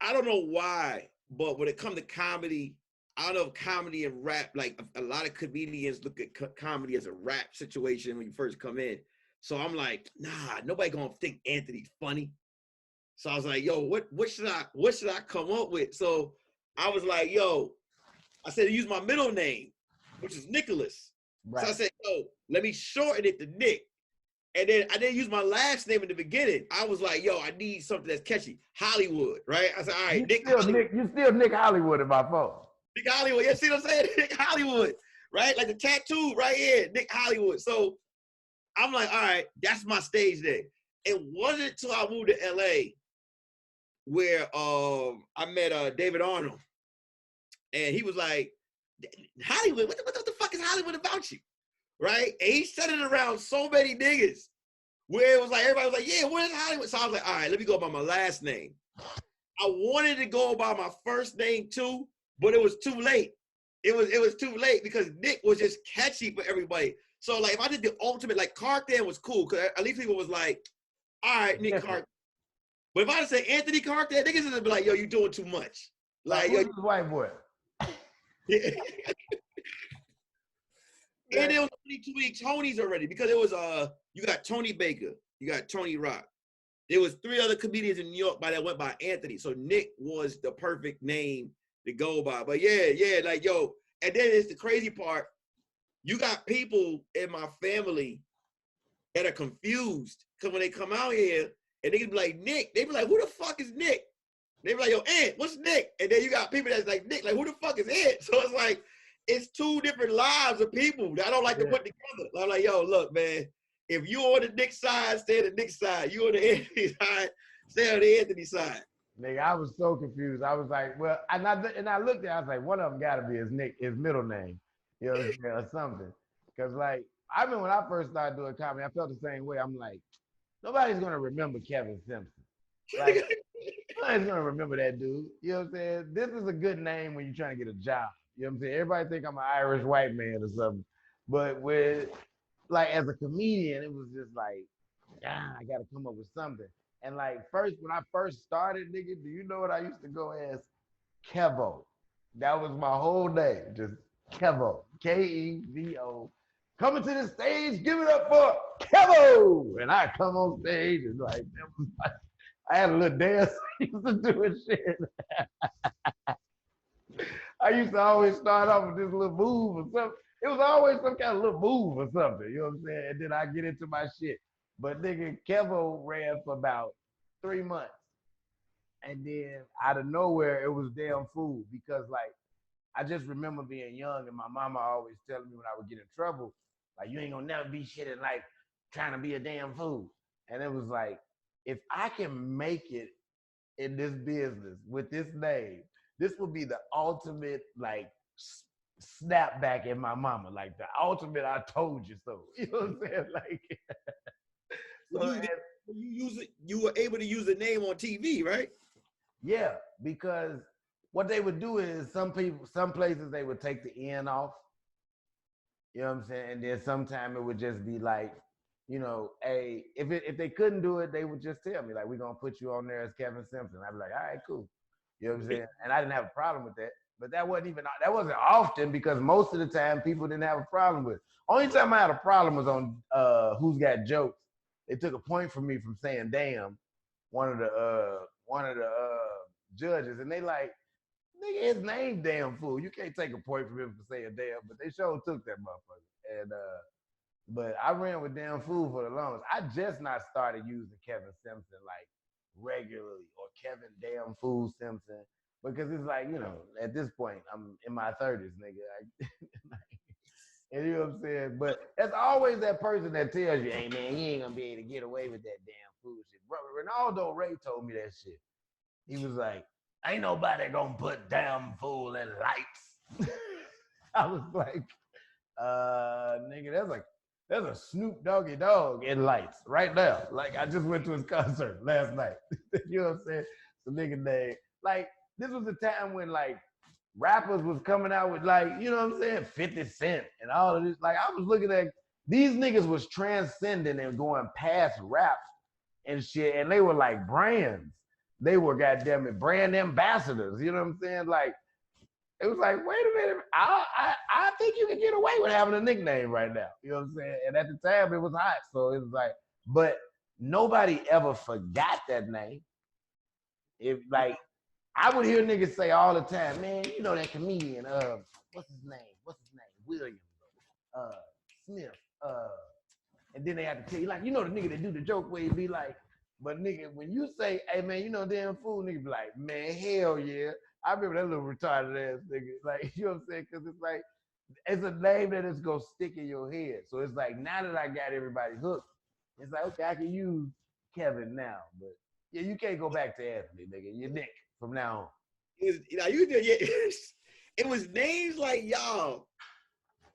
I don't know why, but when it comes to comedy, I don't know if comedy and rap, like a lot of comedians look at comedy as a rap situation when you first come in. So I'm like, nah, nobody gonna think Anthony's funny. So I was like, yo, what should I come up with? So I was like, yo, I said use my middle name, which is Nicholas. Right. So I said, yo, let me shorten it to Nick. And then I didn't use my last name in the beginning. I was like, yo, I need something that's catchy. Hollywood, right? I said, all right, Nick Hollywood. You still Nick Hollywood in my phone. Nick Hollywood. You see what I'm saying? Nick Hollywood, right? Like the tattoo right here, Nick Hollywood. So I'm like, all right, that's my stage name. It wasn't until I moved to LA where I met David Arnold. And he was like, Hollywood, what the fuck is Hollywood about you? Right? And he said it around so many niggas where it was like, everybody was like, yeah, what is Hollywood? So I was like, all right, let me go by my last name. I wanted to go by my first name too, but it was too late. It was too late because Nick was just catchy for everybody. So like if I did the ultimate, like Carthan was cool because at least people was like, all right, Nick Carthan. But if I say Anthony Carthan, niggas would be like, yo, you doing too much. Like, who's this white boy? And there was too many Tonys already because it was you got Tony Baker, you got Tony Rock. There was 3 other comedians in New York that went by Anthony. So Nick was the perfect name to go by. But yeah, like yo, and then it's the crazy part. You got people in my family that are confused because when they come out here and they can be like Nick, they be like, who the fuck is Nick? They be like, yo, Ant, what's Nick? And then you got people that's like Nick, like who the fuck is Ant? So it's like it's 2 different lives of people that I don't like to put together. I'm like, yo, look, man, if you on the Nick side, stay on the Nick side. You on the Anthony side, stay on the Anthony side. Nigga, I was so confused. I was like, well, and I looked at it, I was like, one of them gotta be his middle name, you know what I'm saying, or something. Cause like, I mean, when I first started doing comedy, I felt the same way. I'm like, nobody's gonna remember Kevin Simpson. Like, nobody's gonna remember that dude. You know what I'm saying? This is a good name when you're trying to get a job. You know what I'm saying? Everybody think I'm an Irish white man or something. But with like as a comedian, it was just like, I gotta come up with something. And like when I first started, nigga, do you know what I used to go as? Kevo. That was my whole name. Just Kevo. Kevo. Coming to the stage, give it up for Kevo. And I come on stage and like, I had a little dance I used to do and shit. I used to always start off with this little move or something. It was always some kind of little move or something, you know what I'm saying? And then I get into my shit. But nigga, Kevo ran for about 3 months. And then out of nowhere, it was damn fool because like I just remember being young and my mama always telling me when I would get in trouble, like you ain't gonna never be shit in life trying to be a damn fool. And it was like, if I can make it in this business with this name, this will be the ultimate like snapback in my mama, like the ultimate I told you so. You know what I'm saying? Like so, you were able to use the name on TV, right? Yeah, because what they would do is some places they would take the N off. You know what I'm saying? And then sometime it would just be like, you know, if they couldn't do it, they would just tell me like, we're gonna put you on there as Kevin Simpson. I'd be like, all right, cool. You know what I'm saying? And I didn't have a problem with that. But that wasn't often because most of the time people didn't have a problem with it. Only time I had a problem was on Who's Got Jokes. They took a point from me from saying damn, one of the judges, and they like, nigga, his name damn fool. You can't take a point from him for saying damn, but they sure took that motherfucker. And but I ran with damn fool for the longest. I just not started using Kevin Simpson like regularly or Kevin damn fool Simpson because it's like, you know, at this point I'm in my 30s, nigga. And you know what I'm saying? But there's always that person that tells you, hey man, you ain't gonna be able to get away with that damn fool shit. Bro, Ronaldo Ray told me that shit. He was like, ain't nobody gonna put damn fool in lights. I was like, nigga, that's like There's a Snoop Doggy Dogg in lights right now. Like I just went to his concert last night. You know what I'm saying? The nigga name. Like this was the time when like rappers was coming out with like, you know what I'm saying, 50 Cent and all of this. Like I was looking at these niggas was transcending and going past rap and shit, and they were like brands. They were goddamn it brand ambassadors. You know what I'm saying? Like it was like, wait a minute, I think you can get away with having a nickname right now. You know what I'm saying? And at the time it was hot, so it was like, but nobody ever forgot that name. If like I would hear niggas say all the time, man, you know that comedian, what's his name? Williams, uh, Smith, and then they have to tell you, like, you know the nigga that do the joke where he be like, but nigga, when you say, hey man, you know damn fool, nigga be like, man, hell yeah. I remember that little retarded ass nigga. Like, you know what I'm saying? Cause it's like, it's a name that is gonna stick in your head. So it's like, now that I got everybody hooked, it's like, okay, I can use Kevin now. But yeah, you can't go back to Anthony, nigga. You're Nick from now on. It was names like y'all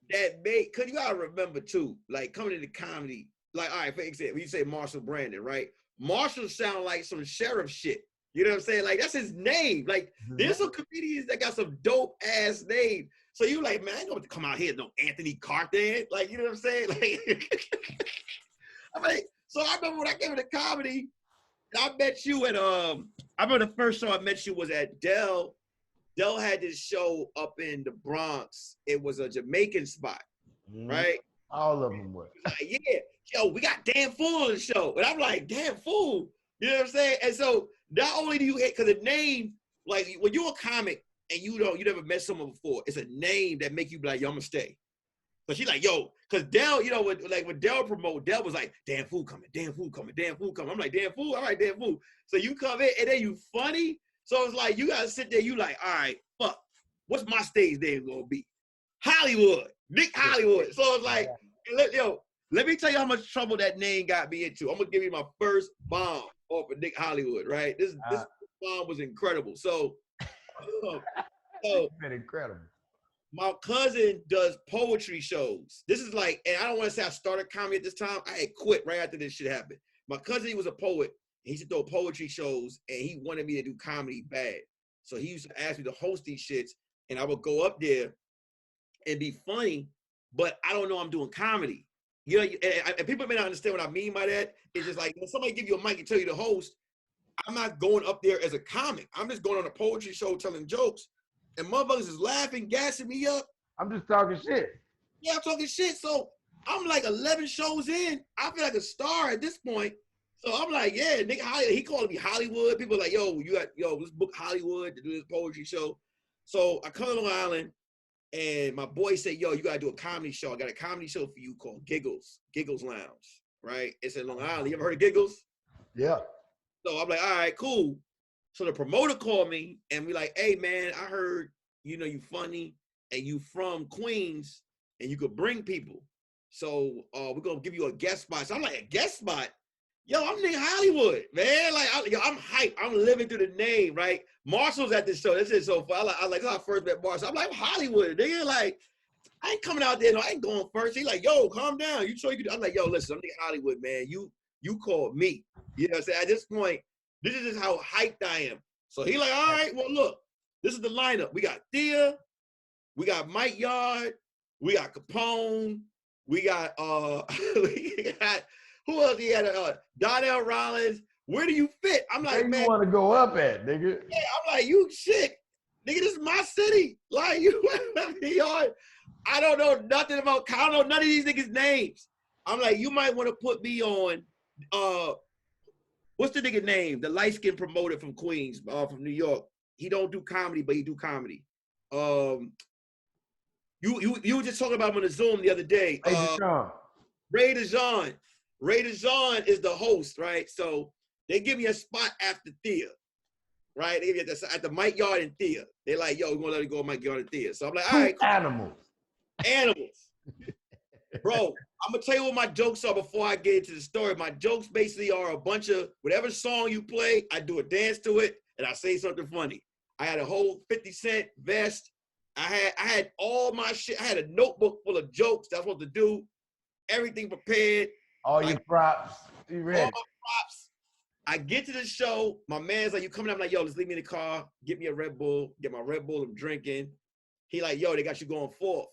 that made, cause you gotta remember too, like coming into comedy, like, all right, for example, you say Marshall Brandon, right? Marshall sound like some sheriff shit. You know what I'm saying? Like that's his name. Like there's some comedians that got some dope ass names. So you like, man, I ain't gonna come out here no Anthony Carthan. Like, you know what I'm saying? Like I'm like, so I remember when I came into comedy, I met you at I remember the first show I met you was at Dell. Dell had this show up in the Bronx. It was a Jamaican spot, right? All of them were. Like, yeah, yo, we got Dan Fool on the show. And I'm like, Dan Fool. You know what I'm saying? And so not only do you hit, because the name, like when you're a comic and you never met someone before, it's a name that make you be like, yo, I'm gonna stay. So she's like, yo, because Dell, you know, when Dell promote, Dell was like, Dan Fool coming, Dan Fool coming, Dan Fool coming. I'm like, Dan Fool, all right, Dan Fool. So you come in and then you funny. So it's like, you gotta sit there, you like, all right, fuck, what's my stage name gonna be? Hollywood, Nick Hollywood. So it's like, let me tell you how much trouble that name got me into. I'm gonna give you my first bomb off of Nick Hollywood, right? This bomb was incredible. So been incredible. My cousin does poetry shows. This is like, and I don't want to say I started comedy at this time. I had quit right after this shit happened. My cousin, he was a poet. He used to throw poetry shows, and he wanted me to do comedy bad. So he used to ask me to host these shits, and I would go up there and be funny, but I don't know I'm doing comedy. You know, and people may not understand what I mean by that. It's just like when somebody give you a mic and tell you to host, I'm not going up there as a comic. I'm just going on a poetry show telling jokes, and motherfuckers is laughing, gassing me up. I'm just talking shit. Yeah, I'm talking shit. So I'm like 11 shows in. I feel like a star at this point. So I'm like, yeah, nigga, he calling me Hollywood. People are like, let's book Hollywood to do this poetry show. So I come to Long Island, and my boy said, yo, you gotta do a comedy show. I got a comedy show for you called Giggles Lounge, right? It's in Long Island. You ever heard of Giggles? Yeah. So I'm like, all right, cool. So the promoter called me and we like, hey man, I heard, you know, you funny and you from Queens and you could bring people. So we're gonna give you a guest spot. So I'm like, a guest spot? Yo, I'm Nick Hollywood, man. Like, I'm hyped. I'm living through the name, right? Marshall's at this show. This is so fun. I like, this is how I first met Marshall. I'm like, Hollywood, nigga. Like, I ain't coming out there. No, I ain't going first. He's like, yo, calm down. You sure you can do? I'm like, yo, listen, I'm Nick Hollywood, man. You called me. You know what I'm saying? At this point, this is just how hyped I am. So he like, all right, well, look, this is the lineup. We got Thea, we got Mike Yard, we got Capone, we got who else he had? Donnell Rollins. Where do you fit? I'm like, where man, you want to go up at, nigga? Yeah, I'm like, you shit, nigga. This is my city. Like you, I don't know nothing about. I don't know none of these niggas' names. I'm like, you might want to put me on. What's the nigga name? The light skinned promoter from Queens, from New York. He don't do comedy, but he do comedy. You were just talking about him on the Zoom the other day. Ray DeJean. Ray DeJean is the host, right? So they give me a spot after Thea, right? They give me at the Mike Yard and Thea. They're like, yo, we're gonna let it go Mike Yard and Thea. So I'm like, all right, cool. Animals. Bro, I'm gonna tell you what my jokes are before I get into the story. My jokes basically are a bunch of whatever song you play, I do a dance to it, and I say something funny. I had a whole 50 Cent vest. I had all my shit. I had a notebook full of jokes that I was supposed to do. everything prepared. All like, your props. You all ready? my props. I get to the show. My man's like, you coming? I'm like, yo, just leave me in the car. Get me a Red Bull. Get my Red Bull. I'm drinking. He like, yo, they got you going fourth.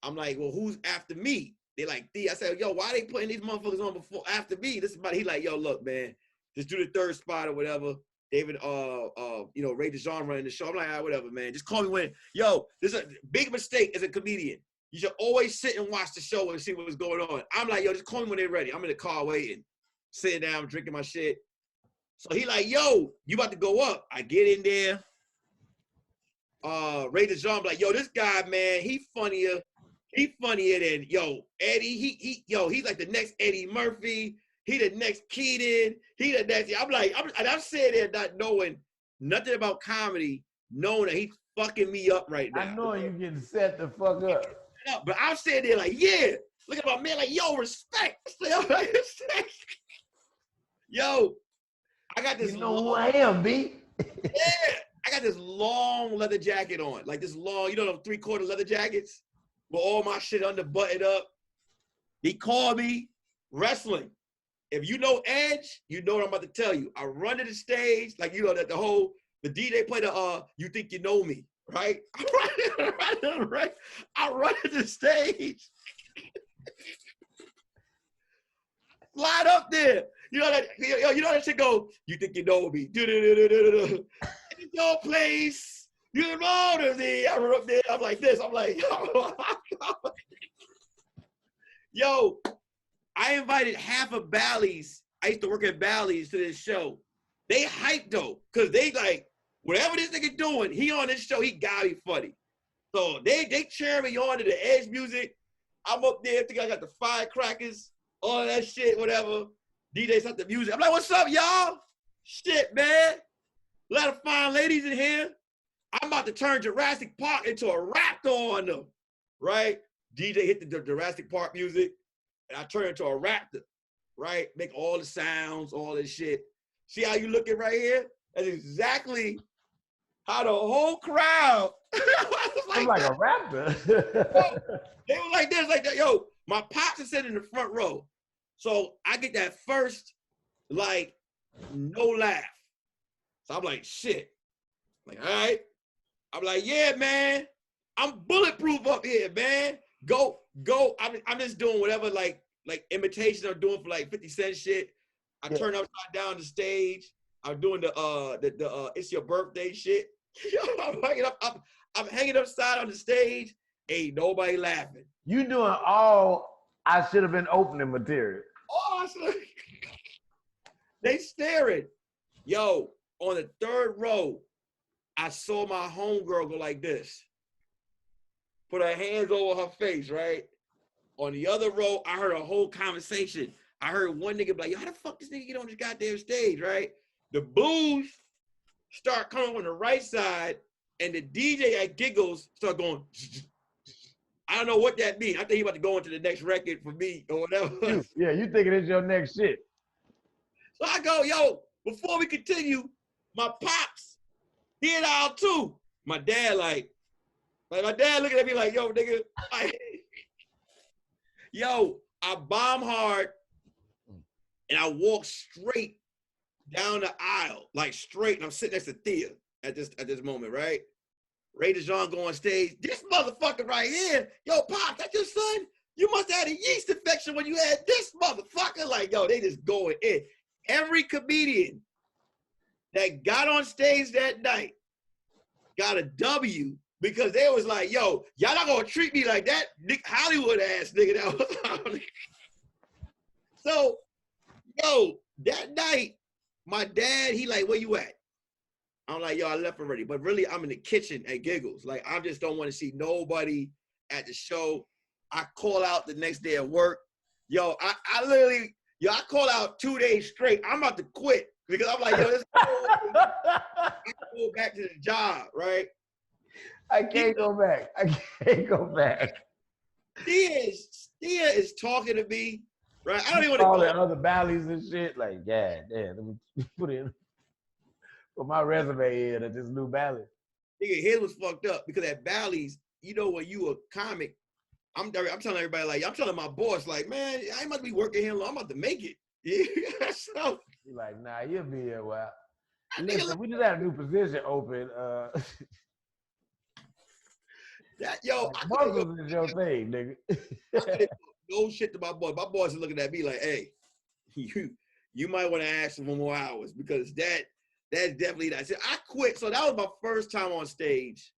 I'm like, well, who's after me? They like, D. I said, yo, why they putting these motherfuckers on before after me? This is about. He like, yo, look, man, just do the third spot or whatever. David, Ray DeJean running the show. I'm like, all right, whatever, man. Just call me when. Yo, this is a big mistake as a comedian. You should always sit and watch the show and see what's going on. I'm like, yo, just call me when they're ready. I'm in the car waiting, sitting down, drinking my shit. So he like, yo, you about to go up. I get in there. Ray DeJean like, yo, this guy, man, he funnier. He funnier than, yo, Eddie. He's like the next Eddie Murphy. He the next Keaton. He the next. I'm sitting there not knowing nothing about comedy, knowing that he's fucking me up right now. I know you getting set the fuck up. But I'm sitting there like, yeah. Look at my man like, yo, respect. Yo, I got this. You know who I am, B. Yeah, I got this long leather jacket on, like this long, you know, those 3/4 leather jackets with all my shit under buttoned up. He called me wrestling. If you know Edge, you know what I'm about to tell you. I run to the stage, like, you know, that the DJ play the You Think You Know Me, right? I run to the stage. Slide up there. You know that shit go, you think you know me. It's your place. You know me. I run up there. I'm like this. I'm like, yo, I invited half of Bally's. I used to work at Bally's to this show. They hyped though, because they like, whatever this nigga doing, he on this show, he gotta be funny. So they cheer me on to the Edge music. I'm up there, I think I got the firecrackers, all that shit, whatever. DJ start the music. I'm like, what's up, y'all? Shit, man. A lot of fine ladies in here. I'm about to turn Jurassic Park into a raptor on them, right? DJ hit the Jurassic Park music, and I turn into a raptor, right? Make all the sounds, all this shit. See how you looking right here? That's exactly how the whole crowd I'm like a rapper. They were like this, like that. Yo, my pops is sitting in the front row. So I get that first, like, no laugh. So I'm like, shit. I'm like, all right. I'm like, yeah, man. I'm bulletproof up here, man. Go. I'm just doing whatever, like imitation I'm doing for like 50 Cent shit. I turn upside down the stage. I'm doing the it's your birthday shit. I'm hanging upside on the stage. Ain't nobody laughing. You doing all I should have been opening material. Oh, they staring. Yo, on the third row, I saw my homegirl go like this. Put her hands over her face, right? On the other row, I heard a whole conversation. I heard one nigga be like, yo, how the fuck this nigga get on this goddamn stage, right? The boos start coming on the right side, and the DJ at Giggles start going, I don't know what that means. I think he about to go into the next record for me or whatever. Yeah, you thinking it's your next shit. So I go, yo, before we continue, my pops, he in aisle 2. My dad like my dad looking at me like, yo, nigga, yo, I bomb hard and I walk straight down the aisle, like straight, and I'm sitting next to Thea at this moment, right? Ray DeJean go on stage. This motherfucker right here, yo, Pop, that's your son? You must have had a yeast infection when you had this motherfucker. Like, yo, they just going in. Every comedian that got on stage that night got a W because they was like, yo, y'all not gonna treat me like that Nick Hollywood ass nigga that was. So, yo, that night, my dad, he like, where you at? I'm like, yo, I left already. But really, I'm in the kitchen at Giggles. Like, I just don't want to see nobody at the show. I call out the next day at work. Yo, I literally, I call out 2 days straight. I'm about to quit because I'm like, yo, this I go back to the job, right? I can't go back. I can't go back. Thea is talking to me, right? I don't even want all to the other Bally's and shit. Like, yeah, let me put my resume in at this new Bally. Nigga, his was fucked up because at Bally's, you know, when you a comic I'm telling everybody, like, I'm telling my boss, like, man, I ain't about to be working here long. I'm about to make it. Yeah. So You're like, nah, you'll be here a while. nigga, Listen, we just had a new position open. that yo, Like I couldn't muscles is your thing, nigga. talk no shit to my boss. My boss is looking at me like, hey, you might want to ask for more hours because that's definitely that. So I quit. So that was my first time on stage,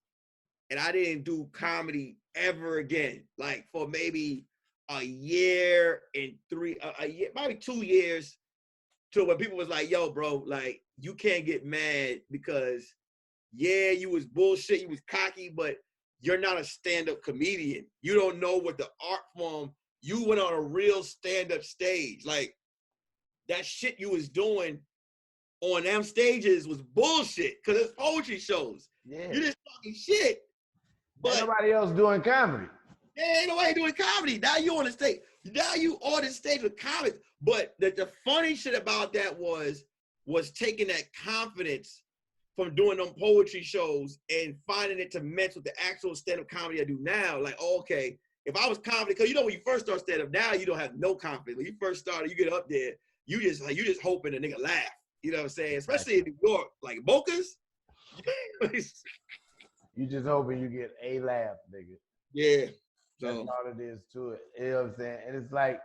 and I didn't do comedy ever again. Like for maybe a year and a year, maybe 2 years. To when people was like, yo, bro, like you can't get mad because yeah, you was bullshit, you was cocky, but you're not a stand-up comedian. You don't know what the art form, you went on a real stand-up stage. Like that shit you was doing on them stages was bullshit because it's poetry shows. Yeah. You just talking shit. But ain't nobody else doing comedy. Yeah, ain't nobody doing comedy. Now you on the stage. Now you on the stage with comics. But the funny shit about that was taking that confidence from doing them poetry shows and finding it to match with the actual stand-up comedy I do now. Like, oh, okay, if I was confident, because you know when you first start stand-up, now you don't have no confidence. When you first started, you get up there, you just hoping the nigga laugh. You know what I'm saying? Especially in New York, like Boca's. You just hoping you get a laugh, nigga. Yeah. That's all it is to it. You know what I'm saying? And it's like,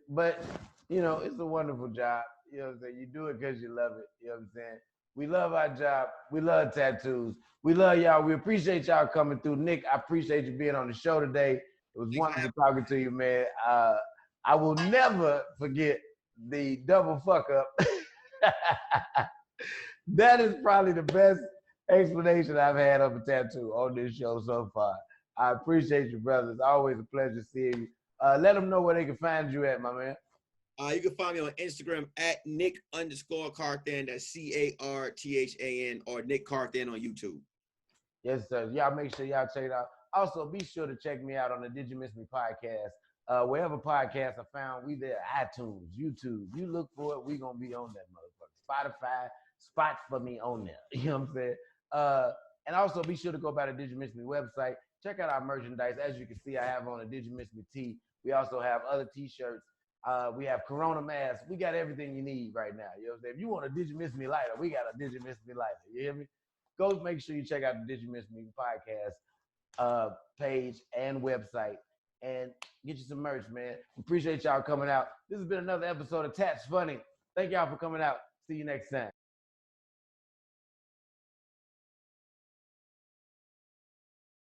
but you know, it's a wonderful job. You know what I'm saying? You do it because you love it. You know what I'm saying? We love our job. We love tattoos. We love y'all. We appreciate y'all coming through. Nick, I appreciate you being on the show today. It was wonderful talking to you, man. I will never forget the double fuck up. That is probably the best explanation I've had of a tattoo on this show so far. I appreciate you, brother. It's always a pleasure seeing you. Let them know where they can find you at, my man. You can find me on Instagram at Nick_Carthan. That's Carthan, or Nick Carthan on YouTube. Yes, sir. Y'all make sure y'all check it out. Also, be sure to check me out on the Did You Miss Me podcast. Wherever podcasts are found, we there. iTunes, YouTube. You look for it, we gonna be on that motherfucker. Spotify, spot for me on there. You know what I'm saying? And also be sure to go by the Did You Miss Me website. Check out our merchandise. As you can see, I have on a Did You Miss Me tee. We also have other t-shirts. We have Corona masks. We got everything you need right now. You know what I'm saying? If you want a Did You Miss Me lighter, we got a Did You Miss Me lighter. You hear me? Go make sure you check out the Did You Miss Me podcast page and website and get you some merch, man. Appreciate y'all coming out. This has been another episode of Tatts Funny. Thank y'all for coming out. See you next time.